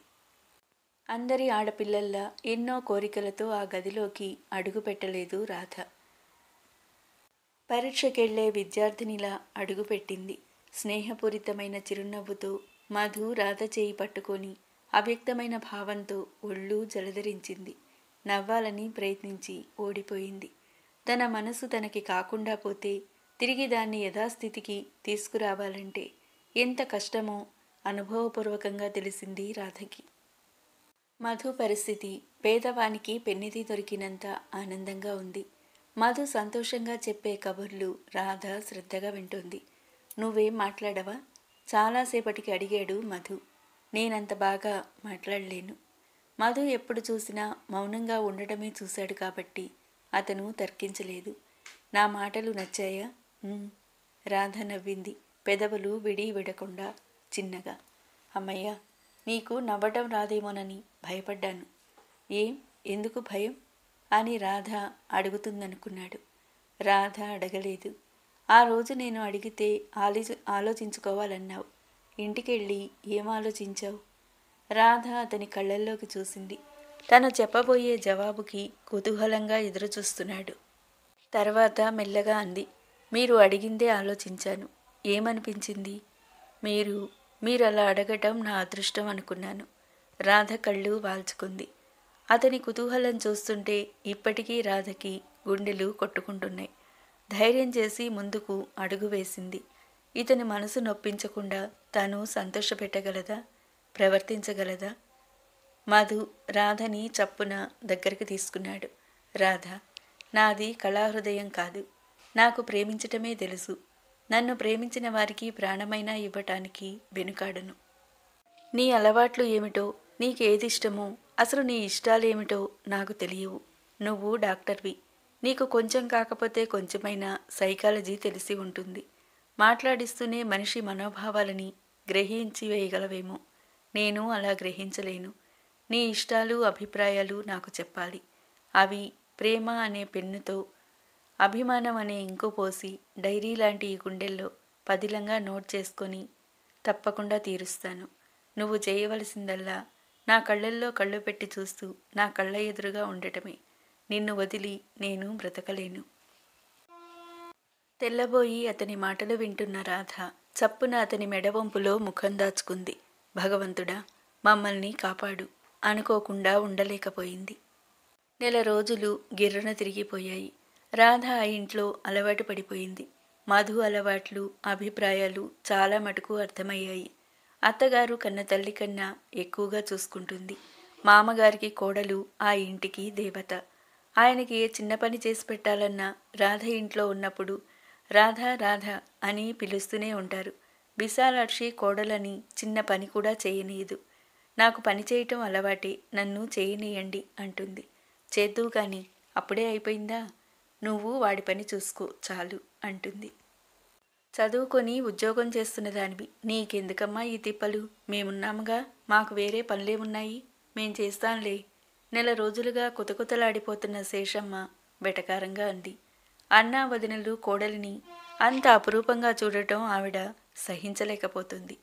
అందరి ఆడపిల్లల్లా ఎన్నో కోరికలతో ఆ గదిలోకి అడుగు పెట్టలేదు రాధ. పరీక్షకెళ్లే విద్యార్థినిలా అడుగుపెట్టింది. స్నేహపూరితమైన చిరునవ్వుతో మధు రాధ చేయి పట్టుకొని అవ్యక్తమైన భావంతో ఒళ్ళు జలధరించింది. నవ్వాలని ప్రయత్నించి ఓడిపోయింది. తన మనసు తనకి కాకుండా పోతే తిరిగి దాన్ని యథాస్థితికి తీసుకురావాలంటే ఎంత కష్టమో అనుభవపూర్వకంగా తెలిసింది రాధకి. మధు పరిస్థితి పేదవానికి పెన్నిధి దొరికినంత ఆనందంగా ఉంది. మధు సంతోషంగా చెప్పే కబుర్లు రాధ శ్రద్ధగా వింటోంది. నువ్వేం మాట్లాడవా? చాలాసేపటికి అడిగాడు మధు. నేనంత బాగా మాట్లాడలేను. మధు ఎప్పుడు చూసినా మౌనంగా ఉండటమే చూశాడు కాబట్టి అతను తర్కించలేదు. నా మాటలు నచ్చాయా? రాధ నవ్వింది, పెదవులు విడి విడకుండా చిన్నగా. అమ్మయ్య, నీకు నవ్వటం రాదేమోనని భయపడ్డాను. ఏం, ఎందుకు భయం అని రాధ అడుగుతుందనుకున్నాడు. రాధ అడగలేదు. ఆ రోజు నేను అడిగితే ఆలోచించుకోవాలన్నావు. ఇంటికెళ్ళి ఏం ఆలోచించావు? రాధ అతని కళ్ళల్లోకి చూసింది. తను చెప్పబోయే జవాబుకి కుతూహలంగా ఎదురుచూస్తున్నాడు. తర్వాత మెల్లగా అంది, మీరు అడిగిందే ఆలోచించాను. ఏమనిపించింది? మీరు అలా అడగటం నా అదృష్టం అనుకున్నాను. రాధ కళ్ళు వాల్చుకుంది. అతని కుతూహలం చూస్తుంటే ఇప్పటికీ రాధకి గుండెలు కొట్టుకుంటున్నాయి. ధైర్యం చేసి ముందుకు అడుగు వేసింది. ఇతని మనసు నొప్పించకుండా తను సంతోషపెట్టగలదా, ప్రవర్తించగలదా? మధు రాధని చప్పున దగ్గరికి తీసుకున్నాడు. రాధ, నాది కళాహృదయం కాదు. నాకు ప్రేమించటమే తెలుసు. నన్ను ప్రేమించిన వారికి ప్రాణమైనా ఇవ్వటానికి వెనుకాడను. నీ అలవాట్లు ఏమిటో, నీకేదిష్టమో, అసలు నీ ఇష్టాలేమిటో నాకు తెలియవు. నువ్వు డాక్టర్వి. నీకు కొంచెం కాకపోతే కొంచెమైనా సైకాలజీ తెలిసి ఉంటుంది. మాట్లాడిస్తూనే మనిషి మనోభావాలని గ్రహించి వేయగలవేమో. నేను అలా గ్రహించలేను. నీ ఇష్టాలు, అభిప్రాయాలు నాకు చెప్పాలి. అవి ప్రేమ అనే పెన్నుతో, అభిమానం అనే ఇంకు పోసి డైరీ లాంటి ఈ గుండెల్లో పదిలంగా నోట్ చేసుకొని తప్పకుండా తీరుస్తాను. నువ్వు చేయవలసిందల్లా నా కళ్ళల్లో కళ్ళు పెట్టి చూస్తూ నా కళ్ళ ఎదురుగా ఉండటమే. నిన్ను వదిలి నేను బ్రతకలేను. తెల్లబోయి అతని మాటలు వింటున్న రాధ చప్పున అతని మెడవంపులో ముఖం దాచుకుంది. భగవంతుడా, మమ్మల్ని కాపాడు అనుకోకుండా ఉండలేకపోయింది. నెల రోజులు గిర్రన తిరిగిపోయాయి. రాధ ఆ ఇంట్లో అలవాటు పడిపోయింది. మధు అలవాట్లు, అభిప్రాయాలు చాలా మటుకు అర్థమయ్యాయి. అత్తగారు కన్న తల్లి కన్నా ఎక్కువగా చూసుకుంటుంది. మామగారికి కోడలు ఆ ఇంటికి దేవత. ఆయనకి ఏ చిన్న పని చేసి పెట్టాలన్నా రాధ ఇంట్లో ఉన్నప్పుడు రాధ రాధ అని పిలుస్తూనే ఉంటారు. విశాలాక్షి కోడలని చిన్న పని కూడా చేయనీయదు. నాకు పని చేయటం అలవాటే, నన్ను చేయనీయండి అంటుంది. చేద్దువు కానీ అప్పుడే అయిపోయిందా? నువ్వు వాడి పని చూసుకో చాలు అంటుంది. చదువుకొని ఉద్యోగం చేస్తున్న దానివి, నీకెందుకమ్మా ఈ తిప్పలు? మేమున్నాముగా, మాకు వేరే పనులేమున్నాయి? మేం చేస్తాంలే. నెల రోజులుగా కుతకుతలాడిపోతున్న శేషమ్మ వెటకారంగా అంది. అన్నా వదినలు కోడలిని అంత అపురూపంగా చూడటం ఆవిడ సహించలేకపోతుంది.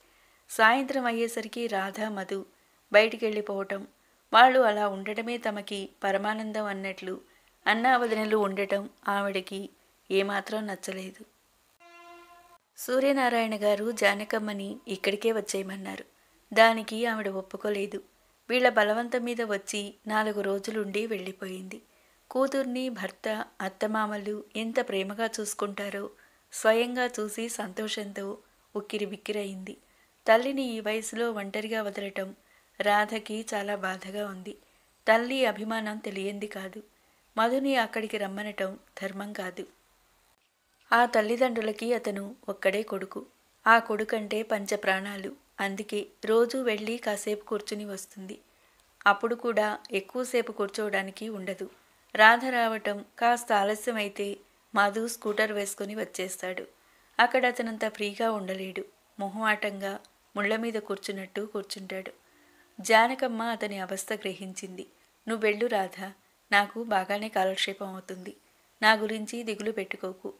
సాయంత్రం అయ్యేసరికి రాధ మధు బయటికెళ్ళిపోవటం, వాళ్ళు అలా ఉండటమే తమకి పరమానందం అన్నట్లు అన్నా వదినలు ఉండటం ఆవిడకి ఏమాత్రం నచ్చలేదు. సూర్యనారాయణ గారు జానకమ్మని ఇక్కడికే వచ్చేయమన్నారు. దానికి ఆవిడ ఒప్పుకోలేదు. వీళ్ల బలవంతం మీద వచ్చి 4 రోజులుండి వెళ్ళిపోయింది. కూతుర్ని భర్త అత్తమామలు ఎంత ప్రేమగా చూసుకుంటారో స్వయంగా చూసి సంతోషంతో ఉక్కిరిబిక్కిరయింది. తల్లిని ఈ వయసులో ఒంటరిగా వదలటం రాధకి చాలా బాధగా ఉంది. తల్లి అభిమానం తెలియంది కాదు. మధుని అక్కడికి రమ్మనటం ధర్మం కాదు. ఆ తల్లిదండ్రులకి అతను ఒక్కడే కొడుకు. ఆ కొడుకంటే పంచప్రాణాలు. అందుకే రోజూ వెళ్ళి కాసేపు కూర్చుని వస్తుంది. అప్పుడు కూడా ఎక్కువసేపు కూర్చోవడానికి ఉండదు. రాధ రావటం కాస్త ఆలస్యమైతే మధు స్కూటర్ వేసుకుని వచ్చేస్తాడు. అక్కడ అతనంత ఫ్రీగా ఉండలేడు. మొహమాటంగా ముళ్ళ మీద కూర్చున్నట్టు కూర్చుంటాడు. జానకమ్మ అతని అవస్థ గ్రహించింది. నువ్వెళ్ళు రాధా, నాకు బాగానే కాలక్షేపం అవుతుంది. నా గురించి దిగులు పెట్టుకోకు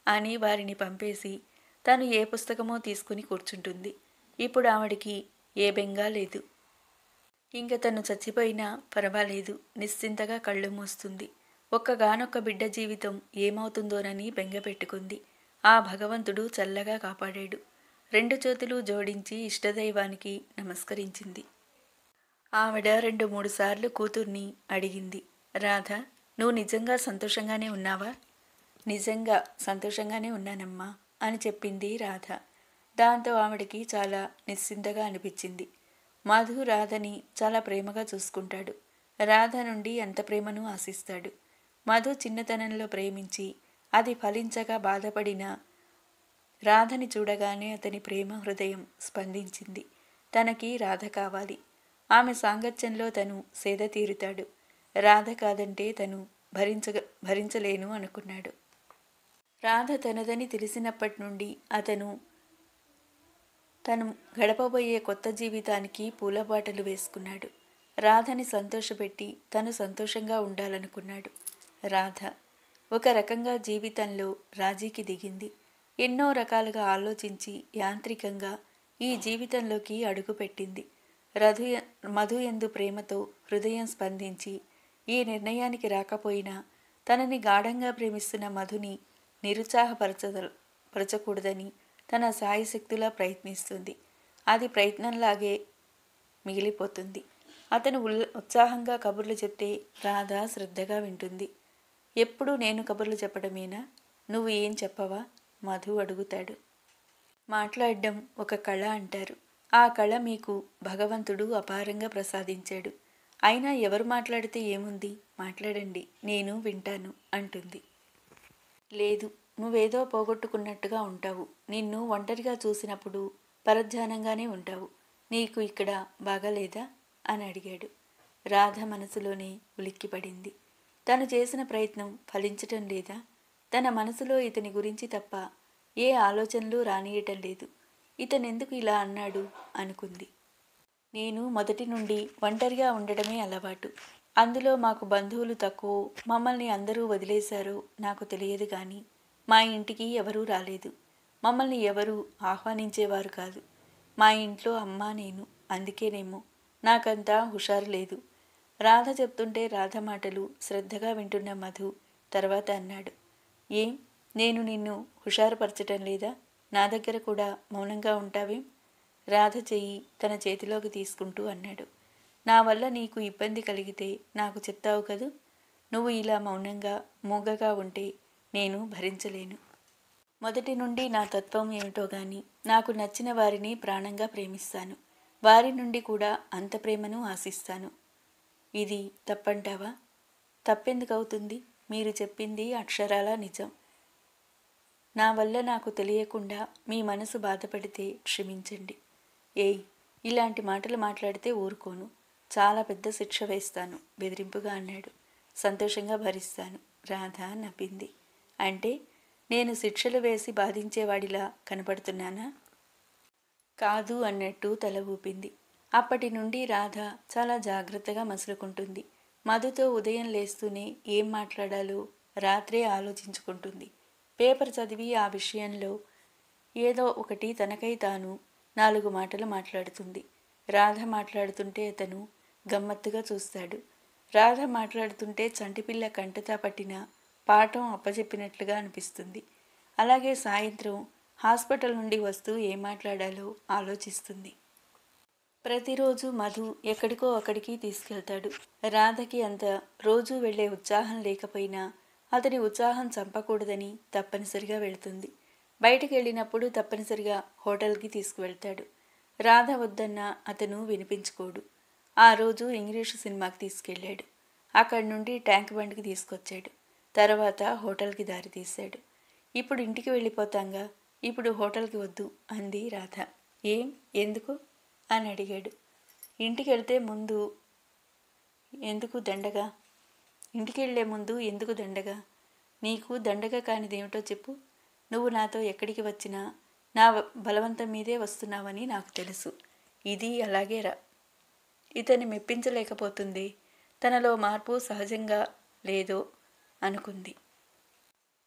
అని వారిని పంపేసి తను ఏ పుస్తకమో తీసుకుని కూర్చుంటుంది. ఇప్పుడు ఆవిడికి ఏ బెంగా లేదు. ఇంక తను చచ్చిపోయినా పర్వాలేదు, నిశ్చింతగా కళ్ళు మూస్తుంది. ఒక్కగానొక్క బిడ్డ జీవితం ఏమవుతుందోనని బెంగ పెట్టుకుంది. ఆ భగవంతుడు చల్లగా కాపాడాడు. 2 చేతులు జోడించి ఇష్టదైవానికి నమస్కరించింది. ఆవిడ 2-3 సార్లు కూతుర్ని అడిగింది. రాధ, నువ్వు నిజంగా సంతోషంగానే ఉన్నావా? నిజంగా సంతోషంగానే ఉన్నానమ్మా అని చెప్పింది రాధ. దాంతో ఆవిడకి చాలా నిశ్చింతగా అనిపించింది. మధు రాధని చాలా ప్రేమగా చూసుకుంటాడు. రాధ నుండి ఎంత ప్రేమను ఆశిస్తాడు. మధు చిన్నతనంలో ప్రేమించి అది ఫలించగా బాధపడిన రాధని చూడగానే అతని ప్రేమ హృదయం స్పందించింది. తనకి రాధ కావాలి. ఆమె సాంగత్యంలో తను సేద తీరుతాడు. రాధ కాదంటే తను భరించలేను అనుకున్నాడు. రాధ తనదని తెలిసినప్పటి నుండి అతను తను గడపబోయే కొత్త జీవితానికి పూలబాటలు వేసుకున్నాడు. రాధని సంతోషపెట్టి తను సంతోషంగా ఉండాలనుకున్నాడు. రాధ ఒక రకంగా జీవితంలో రాజీకి దిగింది. ఎన్నో రకాలుగా ఆలోచించి యాంత్రికంగా ఈ జీవితంలోకి అడుగుపెట్టింది. మధు యందు ప్రేమతో హృదయం స్పందించి ఈ నిర్ణయానికి రాకపోయినా తనని గాఢంగా ప్రేమిస్తున్న మధుని నిరుత్సాహపరచకూడదని తన సాయశక్తులా ప్రయత్నిస్తుంది. అది ప్రయత్నంలాగే మిగిలిపోతుంది. అతను ఉత్సాహంగా కబుర్లు చెప్తే రాధ శ్రద్ధగా వింటుంది. ఎప్పుడు నేను కబుర్లు చెప్పడమేనా? నువ్వు ఏం చెప్పవా? మధు అడుగుతాడు. మాట్లాడడం ఒక కళ అంటారు. ఆ కళ మీకు భగవంతుడు అపారంగా ప్రసాదించాడు. అయినా ఎవరు మాట్లాడితే ఏముంది, మాట్లాడండి, నేను వింటాను అంటుంది. లేదు, నువ్వేదో పోగొట్టుకున్నట్టుగా ఉంటావు. నిన్ను ఒంటరిగా చూసినప్పుడు పరధ్యానంగానే ఉంటావు. నీకు ఇక్కడ బాగాలేదా అని అడిగాడు. రాధ మనసులోనే ఉలిక్కిపడింది. తను చేసిన ప్రయత్నం ఫలించటం లేదా? తన మనసులో ఇతని గురించి తప్ప ఏ ఆలోచనలు రానియటం లేదు. ఇతనెందుకు ఇలా అన్నాడు అనుకుంది. నేను మొదటి నుండి ఒంటరిగా ఉండటమే అలవాటు. అందులో మాకు బంధువులు తక్కువ. మమ్మల్ని అందరూ వదిలేశారో నాకు తెలియదు కానీ మా ఇంటికి ఎవరూ రాలేదు. మమ్మల్ని ఎవరూ ఆహ్వానించేవారు కాదు. మా ఇంట్లో అమ్మ నేను. అందుకేనేమో నాకంతా హుషారు లేదు. రాధ చెప్తుంటే రాధ మాటలు శ్రద్ధగా వింటున్న మధు తర్వాత అన్నాడు. ఏం, నేను నిన్ను హుషారుపరచటం లేదా? నా దగ్గర కూడా మౌనంగా ఉంటావేం? రాధ చెయ్యి తన చేతిలోకి తీసుకుంటూ అన్నాడు. నా వల్ల నీకు ఇబ్బంది కలిగితే నాకు చెప్తావు కదూ. నువ్వు ఇలా మౌనంగా మూగగా ఉంటే నేను భరించలేను. మొదటి నుండి నా తత్వం ఏమిటో గాని నాకు నచ్చిన వారిని ప్రాణంగా ప్రేమిస్తాను. వారి నుండి కూడా అంత ప్రేమను ఆశిస్తాను. ఇది తప్పంటావా? తప్పెందుకవుతుంది? మీరు చెప్పింది అక్షరాలా నిజం. నా వల్ల నాకు తెలియకుండా మీ మనసు బాధపడితే క్షమించండి. ఏయ్, ఇలాంటి మాటలు మాట్లాడితే ఊరుకోను. చాలా పెద్ద శిక్ష వేస్తాను బెదిరింపుగా అన్నాడు. సంతోషంగా భరిస్తాను. రాధ నవ్వింది. అంటే నేను శిక్షలు వేసి బాధించేవాడిలా కనపడుతున్నానా? కాదు అన్నట్టు తల ఊపింది. అప్పటి నుండి రాధ చాలా జాగ్రత్తగా మసులుకుంటుంది. మధుతో ఉదయం లేస్తూనే ఏం మాట్లాడాలో రాత్రే ఆలోచించుకుంటుంది. పేపర్ చదివి ఆ విషయంలో ఏదో ఒకటి తనకై తాను 4 మాటలు మాట్లాడుతుంది. రాధ మాట్లాడుతుంటే అతను గమ్మత్తుగా చూస్తాడు. రాధ మాట్లాడుతుంటే చంటిపిల్ల కంటతా పట్టిన పాఠం అప్పచెప్పినట్లుగా అనిపిస్తుంది. అలాగే సాయంత్రం హాస్పిటల్ నుండి వస్తూ ఏం మాట్లాడాలో ఆలోచిస్తుంది. ప్రతిరోజు మధు ఎక్కడికో అక్కడికి తీసుకెళ్తాడు. రాధకి అంత రోజూ వెళ్లే ఉత్సాహం లేకపోయినా అతని ఉత్సాహం చంపకూడదని తప్పనిసరిగా వెళుతుంది. బయటికి వెళ్ళినప్పుడు తప్పనిసరిగా హోటల్కి తీసుకువెళ్తాడు. రాధ వద్దన్నా అతను వినిపించుకోడు. ఆ రోజు ఇంగ్లీషు సినిమాకి తీసుకెళ్ళాడు. అక్కడి నుండి ట్యాంక్ బండ్కి తీసుకొచ్చాడు. తర్వాత హోటల్కి దారి తీశాడు. ఇప్పుడు ఇంటికి వెళ్ళిపోతాంగా, ఇప్పుడు హోటల్కి వద్దు అంది రాధ. ఏం, ఎందుకు అని అడిగాడు. ఇంటికి వెళ్తే ముందు ఎందుకు దండగా? ఇంటికి వెళ్లే ముందు ఎందుకు దండగా? నీకు దండగా కానిదేమిటో చెప్పు. నువ్వు నాతో ఎక్కడికి వచ్చినా నా బలవంతం మీదే వస్తున్నావని నాకు తెలుసు. ఇది అలాగే రా. ఇతన్ని మెప్పించలేకపోతుంది. తనలో మార్పు సహజంగా లేదో అనుకుంది.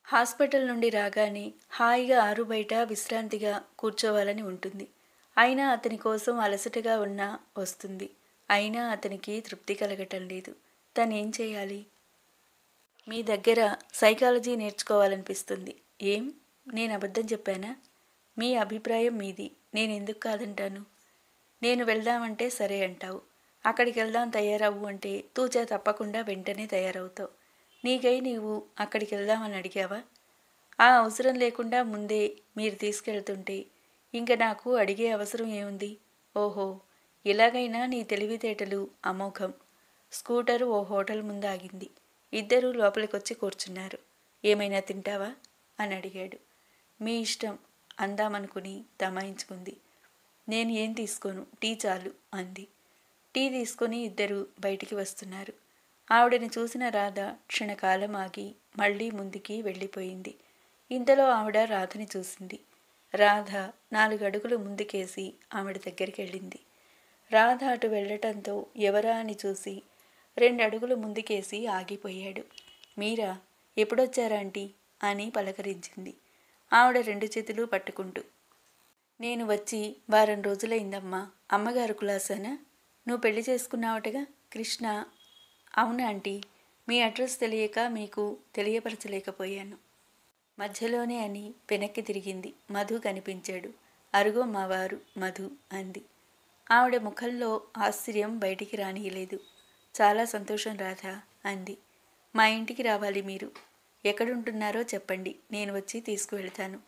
హాస్పిటల్ నుండి రాగానే హాయిగా ఆరు బయట విశ్రాంతిగా కూర్చోవాలని ఉంటుంది. అయినా అతని కోసం అలసటగా ఉన్నా వస్తుంది. అయినా అతనికి తృప్తి కలగటం లేదు. తనేం చేయాలి? మీ దగ్గర సైకాలజీ నేర్చుకోవాలనిపిస్తుంది. ఏం, నేను అబద్ధం చెప్పానా? మీ అభిప్రాయం మీది, నేనెందుకు కాదంటాను? నేను వెళ్దామంటే సరే అంటావు. అక్కడికి వెళ్దాం తయారవు అంటే తూచా తప్పకుండా వెంటనే తయారవుతావు. నీకై నీవు అక్కడికి వెళ్దామని అడిగావా? ఆ అవసరం లేకుండా ముందే మీరు తీసుకెళ్తుంటే ఇంక నాకు అడిగే అవసరం ఏముంది? ఓహో, ఇలాగైనా నీ తెలివితేటలు అమోఘం. స్కూటరు ఓ హోటల్ ముందు ఆగింది. ఇద్దరూ లోపలికొచ్చి కూర్చున్నారు. ఏమైనా తింటావా అని అడిగాడు. మీ ఇష్టం అందామనుకుని తమాయించుకుంది. నేను ఏం తీసుకోను, టీ చాలు అంది. టీ తీసుకుని ఇద్దరు బయటికి వస్తున్నారు. ఆవిడని చూసిన రాధ క్షణకాలం ఆగి మళ్ళీ ముందుకి వెళ్ళిపోయింది. ఇంతలో ఆవిడ రాధని చూసింది. రాధ 4 అడుగులు ముందుకేసి ఆవిడ దగ్గరికి వెళ్ళింది. రాధ అటు వెళ్ళటంతో ఎవరా అని చూసి 2 అడుగులు ముందుకేసి ఆగిపోయాడు. మీరా, ఎప్పుడొచ్చారా ఆంటీ అని పలకరించింది ఆవిడ 2 చేతులు పట్టుకుంటూ. నేను వచ్చి వారం రోజులైందమ్మా. అమ్మగారు కులాసానా? నువ్వు పెళ్లి చేసుకున్నావటగా కృష్ణ? అవునా ఆంటీ, మీ అడ్రస్ తెలియక మీకు తెలియపరచలేకపోయాను. మధ్యలోనే అని వెనక్కి తిరిగింది. మధు కనిపించాడు. అరుగో మా వారు మధు అంది. ఆవిడ ముఖంలో ఆశ్చర్యం బయటికి రానియలేదు. చాలా సంతోషం రాధా అంది. మా ఇంటికి రావాలి మీరు. ఎక్కడుంటున్నారో చెప్పండి, నేను వచ్చి తీసుకువెళ్తాను.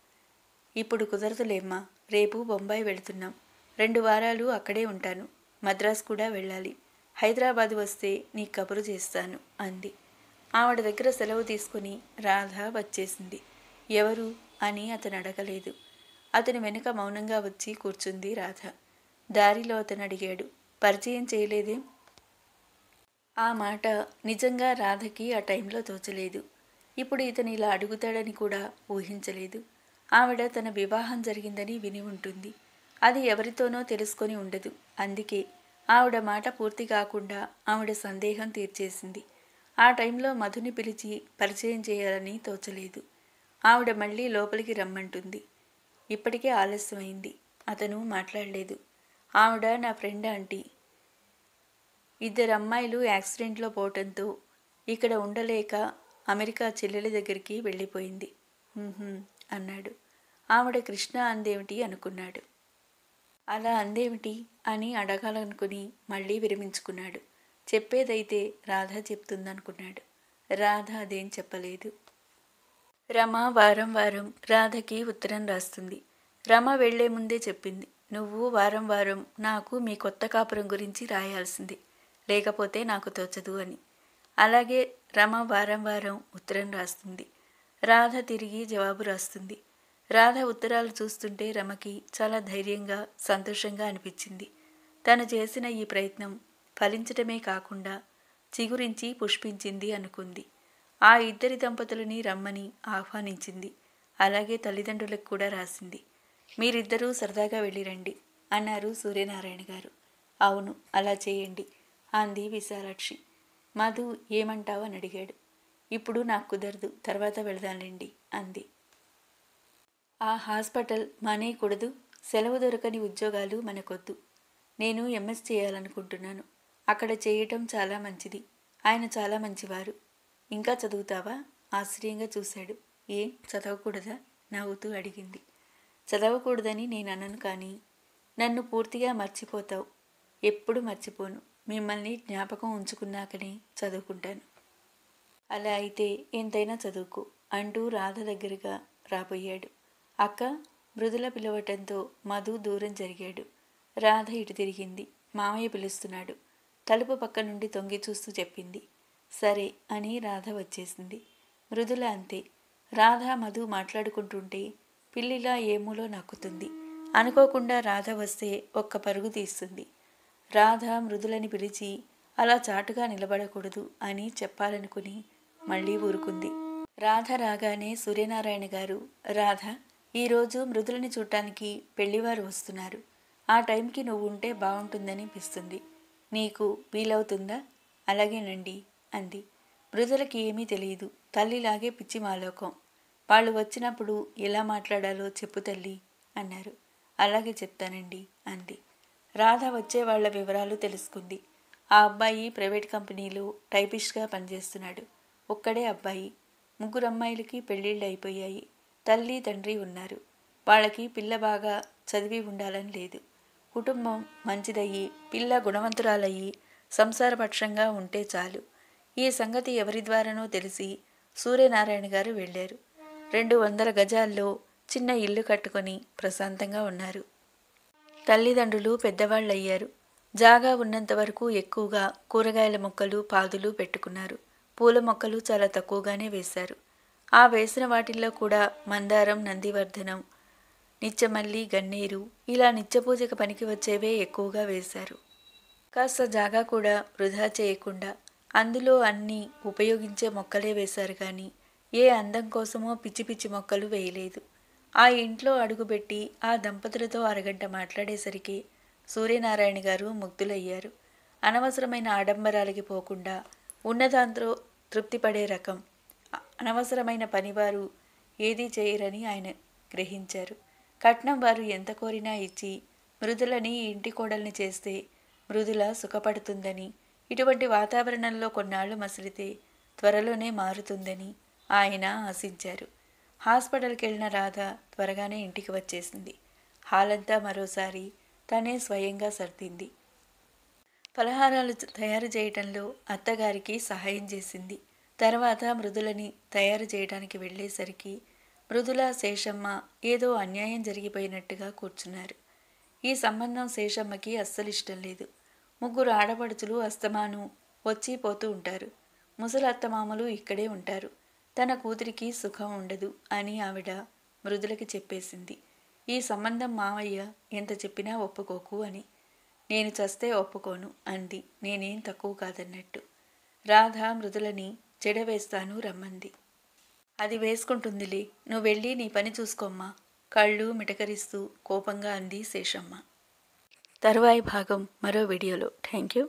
ఇప్పుడు కుదరదులేమ్మా, రేపు బొంబాయి వెళుతున్నాం. 2 వారాలు అక్కడే ఉంటాను. మద్రాసు కూడా వెళ్ళాలి. హైదరాబాదు వస్తే నీకు కబురు చేస్తాను అంది. ఆవిడ దగ్గర సెలవు తీసుకుని రాధ వచ్చేసింది. ఎవరు అని అతను అడగలేదు. అతని వెనుక మౌనంగా వచ్చి కూర్చుంది రాధ. దారిలో అతను అడిగాడు, పరిచయం చేయలేదేం? ఆ మాట నిజంగా రాధకి ఆ టైంలో తోచలేదు. ఇప్పుడు ఇతను ఇలా అడుగుతాడని కూడా ఊహించలేదు. ఆవిడ తన వివాహం జరిగిందని విని ఉంటుంది. అది ఎవరితోనో తెలుసుకొని ఉండదు. అందుకే ఆవిడ మాట పూర్తి కాకుండా ఆవిడ సందేహం తీర్చేసింది. ఆ టైంలో మధుని పిలిచి పరిచయం చేయాలని తోచలేదు. ఆవిడ మళ్ళీ లోపలికి రమ్మంటుంది. ఇప్పటికే ఆలస్యమైంది. అతను మాట్లాడలేదు. ఆవిడ నా ఫ్రెండ్ ఆంటీ. 2 అమ్మాయిలు యాక్సిడెంట్లో పోవటంతో ఇక్కడ ఉండలేక అమెరికా చెల్లెలి దగ్గరికి వెళ్ళిపోయింది అన్నాడు. ఆవిడ కృష్ణ అందేమిటి అనుకున్నాడు. అలా అందేమిటి అని అడగాలనుకుని మళ్ళీ విరమించుకున్నాడు. చెప్పేదైతే రాధ చెప్తుందనుకున్నాడు. రాధ అదేం చెప్పలేదు. రమ వారం వారం రాధకి ఉత్తరం రాస్తుంది. రమ వెళ్లే ముందే చెప్పింది, నువ్వు వారం వారం నాకు మీ కొత్త కాపురం గురించి రాయాల్సింది, లేకపోతే నాకు తోచదు అని. అలాగే రమ వారం వారం ఉత్తరం రాస్తుంది. రాధ తిరిగి జవాబు రాస్తుంది. రాధ ఉత్తరాలు చూస్తుంటే రమకి చాలా ధైర్యంగా సంతోషంగా అనిపించింది. తను చేసిన ఈ ప్రయత్నం ఫలించటమే కాకుండా చిగురించి పుష్పించింది అనుకుంది. ఆ 2 దంపతులని రమ్మని ఆహ్వానించింది. అలాగే తల్లిదండ్రులకు కూడా రాసింది. మీరిద్దరూ సరదాగా వెళ్ళిరండి అన్నారు సూర్యనారాయణ గారు. అవును, అలా చేయండి అంది విశాలాక్షి. మధు ఏమంటావు అని అడిగాడు. ఇప్పుడు నాకు కుదరదు, తర్వాత వెళదాంలేండి అంది. ఆ హాస్పిటల్ మానేయకూడదు. సెలవు దొరకని ఉద్యోగాలు మనకొద్దు. నేను ఎంఎస్ చేయాలనుకుంటున్నాను. అక్కడ చేయటం చాలా మంచిది. ఆయన చాలా మంచివారు. ఇంకా చదువుతావా? ఆశ్చర్యంగా చూశాడు. ఏం చదవకూడదా? నవ్వుతూ అడిగింది. చదవకూడదని నేను అనను, కానీ నన్ను పూర్తిగా మర్చిపోతావు. ఎప్పుడు మర్చిపోను. మిమ్మల్ని జ్ఞాపకం ఉంచుకున్నాకనే చదువుకుంటాను. అలా అయితే ఎంతైనా చదువుకో అంటూ రాధ దగ్గరగా రాబోయాడు. అక్క, మృదుల పిలవటంతో మధు దూరం జరిగాడు. రాధ ఇటు తిరిగింది. మామయ్య పిలుస్తున్నాడు. తలుపు పక్క నుండి తొంగి చూస్తూ చెప్పింది. సరే అని రాధ వచ్చేసింది. మృదుల అంతే. రాధ మధు మాట్లాడుకుంటుంటే పిల్లిలా ఏమూలో నక్కుతుంది. అనుకోకుండా రాధ వస్తే ఒక్క పరుగు తీస్తుంది. రాధ మృదులని పిలిచి అలా చాటుగా నిలబడకూడదు అని చెప్పాలనుకుని మళ్ళీ ఊరుకుంది. రాధ రాగానే సూర్యనారాయణ గారు, రాధ, ఈరోజు మృదులని చూడటానికి పెళ్లివారు వస్తున్నారు. ఆ టైంకి నువ్వు ఉంటే బాగుంటుందనిపిస్తుంది. నీకు వీలవుతుందా? అలాగేనండి అంది. మృదులకి ఏమీ తెలియదు. తల్లిలాగే పిచ్చి మాలోకం. వాళ్ళు వచ్చినప్పుడు ఎలా మాట్లాడాలో చెప్పు తల్లి అన్నారు. అలాగే చెప్తానండి అంది. రాధ వచ్చే వాళ్ల వివరాలు తెలుసుకుంది. ఆ అబ్బాయి ప్రైవేట్ కంపెనీలో టైపిస్ట్గా పనిచేస్తున్నాడు. ఒక్కడే అబ్బాయి. 3 అమ్మాయిలకి పెళ్ళిళ్ళు అయిపోయాయి. తల్లి తండ్రి ఉన్నారు. వాళ్ళకి పిల్ల బాగా చదివి ఉండాలని లేదు. కుటుంబం మంచిదయ్యి, పిల్ల గుణవంతురాలయ్యి, సంసారపక్షంగా ఉంటే చాలు. ఈ సంగతి ఎవరి ద్వారానో తెలిసి సూర్యనారాయణ గారు వెళ్ళారు. 200 గజాల్లో చిన్న ఇల్లు కట్టుకొని ప్రశాంతంగా ఉన్నారు. తల్లిదండ్రులు పెద్దవాళ్ళయ్యారు. జాగా ఉన్నంత వరకు ఎక్కువగా కూరగాయల మొక్కలు, పాదులు పెట్టుకున్నారు. పూల మొక్కలు చాలా తక్కువగానే వేశారు. ఆ వేసిన వాటిల్లో కూడా మందారం, నందివర్ధనం, నిత్యమల్లి, గన్నేరు ఇలా నిత్యపూజకు పనికి వచ్చేవే ఎక్కువగా వేశారు. కాస్త జాగా కూడా వృధా చేయకుండా అందులో అన్నీ ఉపయోగించే మొక్కలే వేశారు, కానీ ఏ అందం కోసమో పిచ్చి పిచ్చి మొక్కలు వేయలేదు. ఆ ఇంట్లో అడుగుపెట్టి ఆ దంపతులతో అరగంట మాట్లాడేసరికి సూర్యనారాయణ గారు ముగ్ధులయ్యారు. అనవసరమైన ఆడంబరాలకి పోకుండా ఉన్నదాంతో తృప్తిపడే రకం. అనవసరమైన పనివారు ఏదీ చేయరని ఆయన గ్రహించారు. కట్నం వారు ఎంత కోరినా ఇచ్చి మృదులని ఇంటి కోడల్ని చేస్తే మృదుల సుఖపడుతుందని, ఇటువంటి వాతావరణంలో కొన్నాళ్లు మసిలితే త్వరలోనే మారుతుందని ఆయన ఆశించారు. హాస్పిటల్కి వెళ్ళిన రాధ త్వరగానే ఇంటికి వచ్చేసింది. హాలంతా మరోసారి తనే స్వయంగా సర్దింది. పలహారాలు తయారు చేయటంలో అత్తగారికి సహాయం చేసింది. తర్వాత మృదులని తయారు చేయడానికి వెళ్ళేసరికి మృదుల, శేషమ్మ ఏదో అన్యాయం జరిగిపోయినట్టుగా కూర్చున్నారు. ఈ సంబంధం శేషమ్మకి అస్సలు ఇష్టం లేదు. 3 ఆడపడుచులు అస్తమాను వచ్చి పోతూ ఉంటారు. ముసలి అత్తమామలు ఇక్కడే ఉంటారు. తన కూతురికి సుఖం ఉండదు అని ఆవిడ మృదులకి చెప్పేసింది. ఈ సంబంధం మావయ్య ఎంత చెప్పినా ఒప్పుకోకు అని. నేను చస్తే ఒప్పుకోను అంది, నేనేం తక్కువ కాదన్నట్టు. రాధ మృదులని చెడవేస్తాను రమ్మంది. అది వేసుకుంటుందిలే, నువ్వు వెళ్ళి నీ పని చూసుకోమ్మా, కళ్ళు మిటకరిస్తూ కోపంగా అంది శేషమ్మ. తరువాయి భాగం మరో వీడియోలో. Thank you.